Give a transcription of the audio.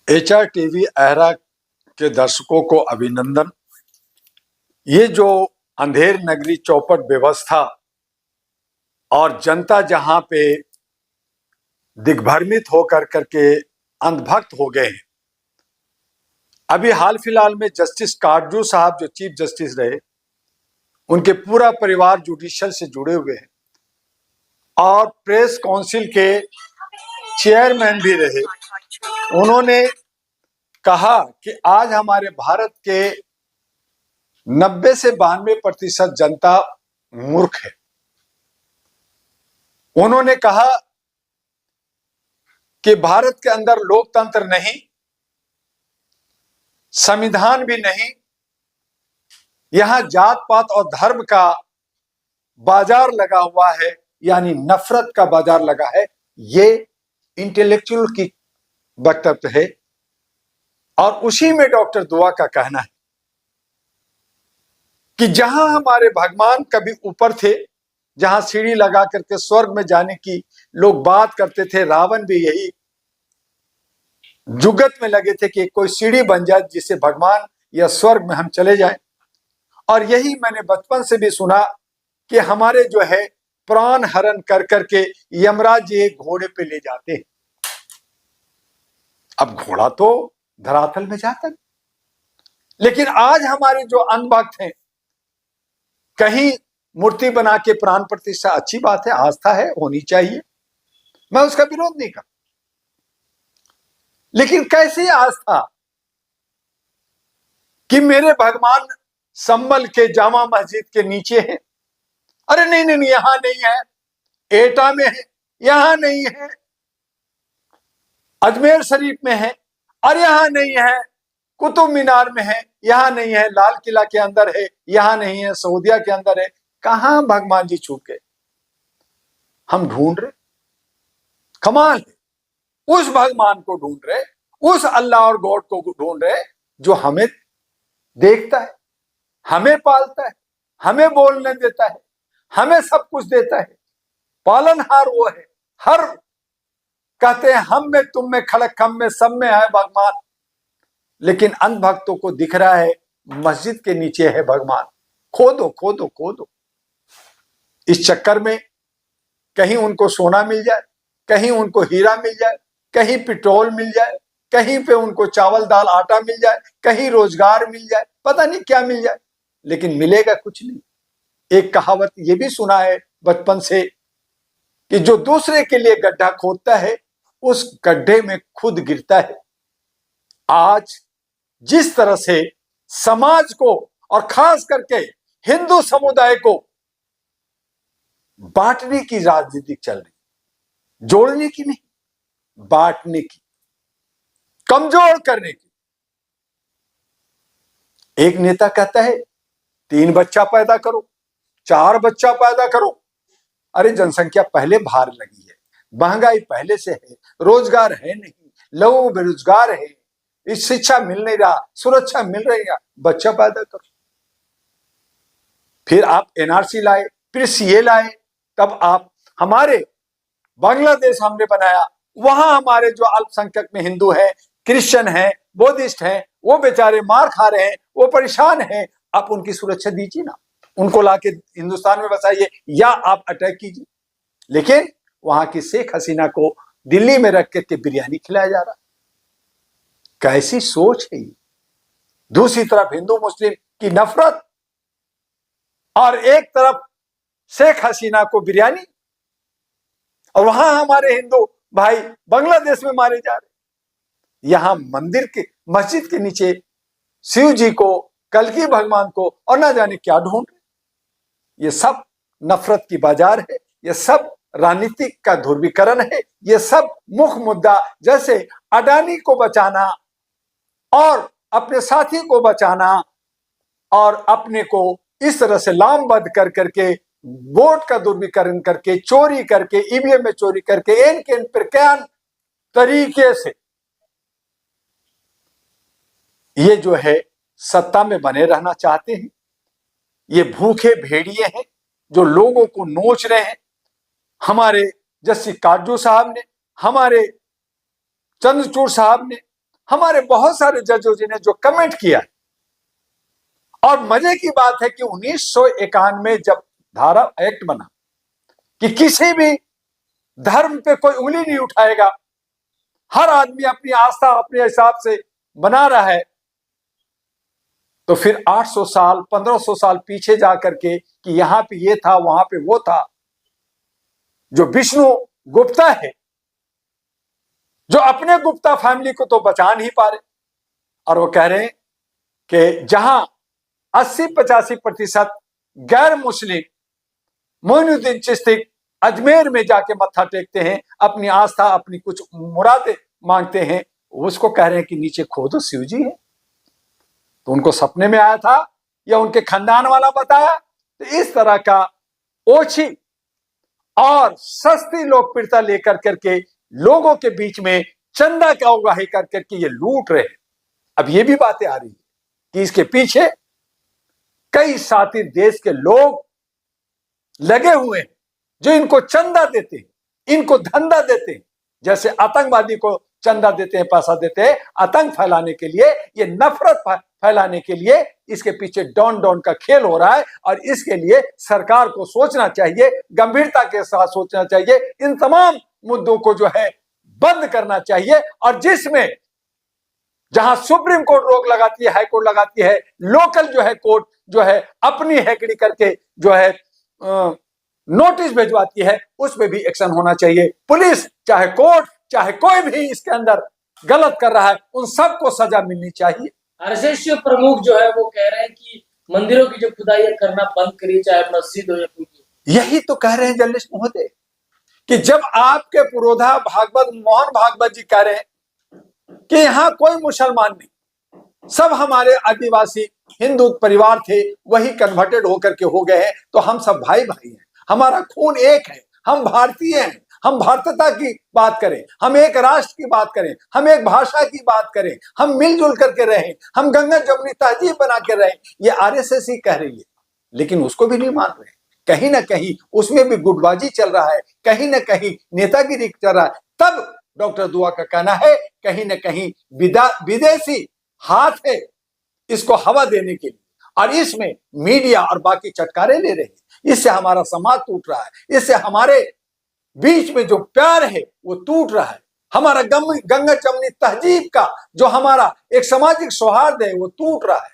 HR TV अहरा के दर्शकों को अभिनंदन। ये जो अंधेर नगरी चौपट व्यवस्था और जनता जहां पे दिग्भ्रमित होकर करके अंधभक्त हो गए हैं। अभी हाल फिलहाल में जस्टिस काटजू साहब जो चीफ जस्टिस रहे, उनके पूरा परिवार जुडिशियल से जुड़े हुए हैं और प्रेस काउंसिल के चेयरमैन भी रहे। उन्होंने कहा कि आज हमारे भारत के 90 से 92% जनता मूर्ख है। उन्होंने कहा कि भारत के अंदर लोकतंत्र नहीं, संविधान भी नहीं, यहां जात पात और धर्म का बाजार लगा हुआ है, यानी नफरत का बाजार लगा है। ये इंटेलेक्चुअल की वक्तव्य है और उसी में डॉक्टर दुआ का कहना है कि जहां हमारे भगवान कभी ऊपर थे, जहां सीढ़ी लगा करके स्वर्ग में जाने की लोग बात करते थे, रावण भी यही जुगत में लगे थे कि कोई सीढ़ी बन जाए जिससे भगवान या स्वर्ग में हम चले जाएं। और यही मैंने बचपन से भी सुना कि हमारे जो है प्राण हरण कर करके यमराज जी एक घोड़े पे ले जाते हैं। अब घोड़ा तो धरातल में जाता है, लेकिन आज हमारे जो अंधभक्त हैं, कहीं मूर्ति बना के प्राण प्रतिष्ठा अच्छी बात है, आस्था है, होनी चाहिए, मैं उसका विरोध नहीं करता, लेकिन कैसी आस्था कि मेरे भगवान संभल के जामा मस्जिद के नीचे हैं। अरे नहीं नहीं, यहां नहीं है, एटा में है, यहां नहीं है, अजमेर शरीफ में है, और यहां नहीं है, कुतुब मीनार में है, यहां नहीं है, लाल किला के अंदर है, यहां नहीं है, सऊदिया के अंदर है। कहां भगवान जी छूट गए? हम ढूंढ रहे, कमाल है, उस भगवान को ढूंढ रहे, उस अल्लाह और गॉड को ढूंढ रहे जो हमें देखता है, हमें पालता है, हमें बोलने देता है, हमें सब कुछ देता है, पालनहार वो है। हर कहते हैं हम में, तुम में, खलक हम में, सब में है भगवान, लेकिन अंध भक्तों को दिख रहा है मस्जिद के नीचे है भगवान। खोदो खोदो खोदो, इस चक्कर में कहीं उनको सोना मिल जाए, कहीं उनको हीरा मिल जाए, कहीं पेट्रोल मिल जाए, कहीं पे उनको चावल दाल आटा मिल जाए, कहीं रोजगार मिल जाए, पता नहीं क्या मिल जाए, लेकिन मिलेगा कुछ नहीं। एक कहावत ये भी सुना है बचपन से कि जो दूसरे के लिए गड्ढा खोदता है उस गड्ढे में खुद गिरता है। आज जिस तरह से समाज को और खास करके हिंदू समुदाय को बांटने की राजनीति चल रही, जोड़ने की नहीं, बांटने की, कमजोर करने की। एक नेता कहता है 3 बच्चा पैदा करो, 4 बच्चा पैदा करो। अरे जनसंख्या पहले भार लगी है, महंगाई पहले से है, रोजगार है नहीं, लोग बेरोजगार है, इस शिक्षा मिल नहीं रहा, सुरक्षा मिल रही है, बच्चा पैदा करो। फिर आप एनआरसी लाए, फिर सीए लाए, तब आप हमारे बांग्लादेश हमने बनाया, वहां हमारे जो अल्पसंख्यक में हिंदू है, क्रिश्चियन है, बौद्धिस्ट है, वो बेचारे मार खा रहे हैं, वो परेशान हैं। आप उनकी सुरक्षा दीजिए ना, उनको लाके हिंदुस्तान में बसाइए या आप अटैक कीजिए। लेकिन वहां की शेख हसीना को दिल्ली में रख करके बिरयानी खिलाया जा रहा, कैसी सोच है ये? दूसरी तरफ हिंदू मुस्लिम की नफरत और एक तरफ शेख हसीना को बिरयानी, और वहां हमारे हिंदू भाई बांग्लादेश में मारे जा रहे। यहां मंदिर के, मस्जिद के नीचे शिव जी को, कल्कि भगवान को और ना जाने क्या ढूंढ रहे। ये सब नफरत की बाजार है, ये सब राजनीतिक का ध्रुवीकरण है, ये सब मुख्य मुद्दा, जैसे अडानी को बचाना और अपने साथी को बचाना और अपने को इस तरह से लामबद्ध कर करके वोट का दुर्वीकरण करके, चोरी करके, ईवीएम में चोरी करके, एन प्रकार तरीके से ये जो है सत्ता में बने रहना चाहते हैं। ये भूखे भेड़िए हैं जो लोगों को नोच रहे हैं। हमारे जस्टिस काटजू साहब ने, हमारे चंद्रचूड़ साहब ने, हमारे बहुत सारे जजों ने जो कमेंट किया। और मजे की बात है कि 1991 में जब धारा एक्ट बना कि किसी भी धर्म पे कोई उंगली नहीं उठाएगा, हर आदमी अपनी आस्था अपने हिसाब से बना रहा है, तो फिर 800 साल 1500 साल पीछे जाकर के कि यहां पे ये था वहां पे वो था, जो विष्णु गुप्ता है, जो अपने गुप्ता फैमिली को तो बचा नहीं पा रहे, और वो कह रहे हैं कि जहां 80-85% गैर मुस्लिम मोइनुद्दीन चिश्ती अजमेर में जाके मत्था टेकते हैं, अपनी आस्था अपनी कुछ मुरादें मांगते हैं, उसको कह रहे हैं कि नीचे खोदो शिव जी है। तो उनको सपने में आया था या उनके खानदान वाला बताया? तो इस तरह का ओछी और सस्ती लोकप्रियता लेकर करके लोगों के बीच में चंदा का उगाही कर करके ये लूट रहे हैं। अब ये भी बातें आ रही है कि इसके पीछे कई शातिर देश के लोग लगे हुए हैं जो इनको चंदा देते हैं, इनको धंधा देते हैं, जैसे आतंकवादी को चंदा देते हैं, पैसा देते हैं आतंक फैलाने के लिए, ये नफरत फैलाने के लिए, इसके पीछे डॉन डॉन का खेल हो रहा है। और इसके लिए सरकार को सोचना चाहिए, गंभीरता के साथ सोचना चाहिए, इन तमाम मुद्दों को जो है बंद करना चाहिए। और जिसमें जहां सुप्रीम कोर्ट रोक लगाती है, हाई कोर्ट लगाती है, लोकल जो है कोर्ट जो है अपनी हैकड़ी करके जो है नोटिस भिजवाती है, उसमें भी एक्शन होना चाहिए। पुलिस चाहे कोर्ट चाहे कोई भी इसके अंदर गलत कर रहा है, उन सबको सजा मिलनी चाहिए। आरएसएस प्रमुख जो है वो कह रहे हैं कि मंदिरों की जो खुदाई करना बंद करिए, चाहे मस्जिद हो या कोई। यही तो कह रहे हैं जर्नलिस्ट महोदय कि जब आपके पुरोधा भागवत मोहन भागवत जी कह रहे हैं कि यहां कोई मुसलमान नहीं, सब हमारे आदिवासी हिंदू परिवार थे, वही कन्वर्टेड होकर के हो गए हैं, तो हम सब भाई भाई हैं, हमारा खून एक है, हम भारतीय हैं, हम भारतता की बात करें, हम एक राष्ट्र की बात करें, हम एक भाषा की बात करें, हम मिलजुल करके रहें, हम गंगा जमुनी तहजीब बना के रहें, ये आरएसएस ही कह रही है। लेकिन उसको भी नहीं मान रहे, कहीं ना कहीं उसमें भी गुटबाजी चल रहा है, कहीं ना कहीं नेतागिरी चल रहा है। तब डॉक्टर दुआ का कहना है कहीं ना कहीं विदेशी हाथ है इसको हवा देने के लिए, और इसमें मीडिया और बाकी चटकारे ले रहे हैं। इससे हमारा समाज टूट रहा है, इससे हमारे बीच में जो प्यार है वो टूट रहा है, हमारा गंगा जमुनी तहजीब का जो हमारा एक सामाजिक सौहार्द है वो टूट रहा है।